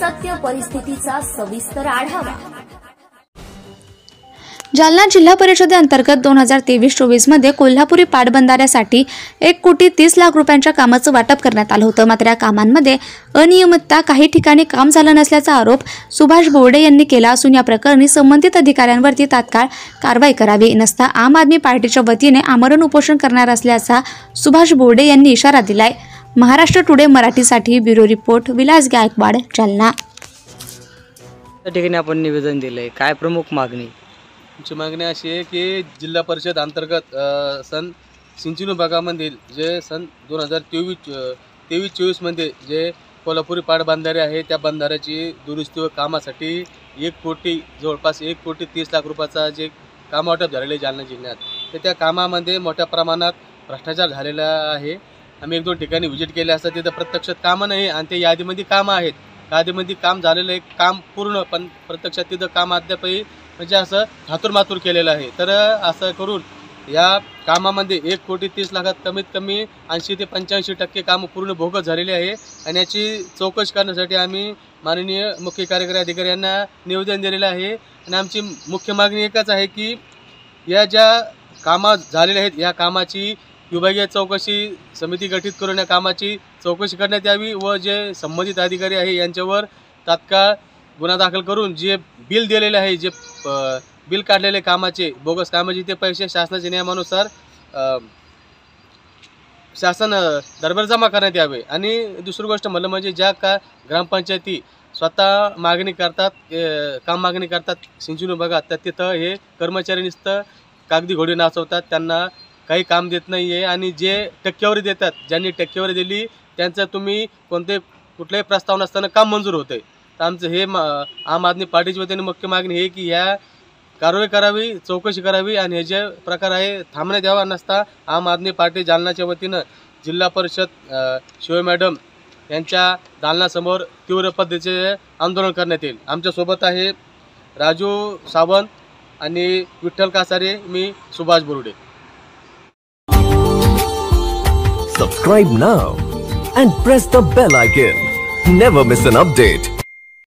सत्य परिस्थितीचा सविस्तर आढावा। जालना जिल्हा परिषदेअंतर्गत 2023-24 मध्ये कोल्हापुरी पाटबंधाऱ्यासाठी 1,30,00,000 रुपयांच्या कामाचं वाटप करण्यात आलं होतं। मात्र या कामांमध्ये अनियमितता, काही ठिकाणी काम झालं नसल्याचा आरोप सुभाष बोर्डे यांनी केला असून या प्रकरणी संबंधित अधिकाऱ्यांवरती तात्काळ कारवाई करावी, नसता आम आदमी पार्टीच्या वतीने आमरण उपोषण करणार असल्याचा सुभाष बोर्डे यांनी इशारा दिलाय। महाराष्ट्र टुडे मराठीसाठी ब्युरो रिपोर्ट विलास गायकवाड, जालना। त्या ठिकाणी आपण निवेदन दिलंय, काय प्रमुख मागणी? आमची मागणी अशी आहे की जिल्हा परिषद अंतर्गत सन सिंचन विभागामधील जे सन 2023-24 मध्ये जे कोल्हापुरी पाटबंधारे आहे त्या बंधाऱ्याची दुरुस्ती व कामासाठी जवळपास 1,30,00,000 रुपयाचा जे काम वाटप झालेलं आहे जालना जिल्ह्यात, तर त्या कामामध्ये मोठ्या प्रमाणात भ्रष्टाचार झालेला आहे। आम्ही 1-2 ठिकाणी व्हिजिट केले असता, तिथं प्रत्यक्षात कामं नाही आणि ते यादीमध्ये कामं आहेत, यादीमध्ये काम झालेलं आहे काम पूर्ण, पण प्रत्यक्षात तिथं काम अद्यापही म्हणजे असं हातूरमातूर केलेलं आहे। तर असं करून या कामामध्ये 1,30,00,000 कमीत कमी 80 ते 85% कामं पूर्ण बोगस झालेली आहे आणि याची चौकशी करण्यासाठी आम्ही माननीय मुख्य कार्यकारी अधिकारी यांना निवेदन दिलेलं आहे। आणि आमची मुख्य मागणी एकच आहे की या ज्या कामं झालेल्या आहेत या कामाची विभागीय चौकशी समिती गठीत करून या कामाची चौकशी करण्यात यावी व जे संबंधित अधिकारी आहे यांच्यावर तात्काळ गुन्हा दाखल करून जे बिल दिलेले आहे, जे बिल काढलेले कामाचे बोगस कामाचे, ते पैसे शासनाच्या नियमानुसार शासन दरबार जमा करण्यात यावे। आणि दुसरी गोष्ट म्हणलं म्हणजे ज्या का ग्रामपंचायती स्वतः मागणी करतात, काम मागणी करतात सिंचन विभागात, तर तिथं हे कर्मचारी नुसतं कागदी घोडी नाचवतात, त्यांना काही काम देत नाही आहे। आणि जे टक्केवारी देतात, ज्यांनी टक्केवारी दिली त्यांचं तुम्ही कुठल्याही प्रस्ताव नसताना काम मंजूर होते। तर आमचं हे आम आदमी पार्टीच्या वतीने मुख्य मागणी आहे की या कारवाई करावी, चौकशी करावी आणि हे जे प्रकार आहे थांबण्यात यावा, नसता आम आदमी पार्टी जालनाच्या वतीनं जिल्हा परिषद शिव मॅडम यांच्या दालनासमोर तीव्र पद्धतीचे आंदोलन करण्यात येईल। आमच्यासोबत आहे राजू सावंत आणि विठ्ठल कासारे, मी Subhash Borde. Subscribe now and press the bell icon. Never miss an update.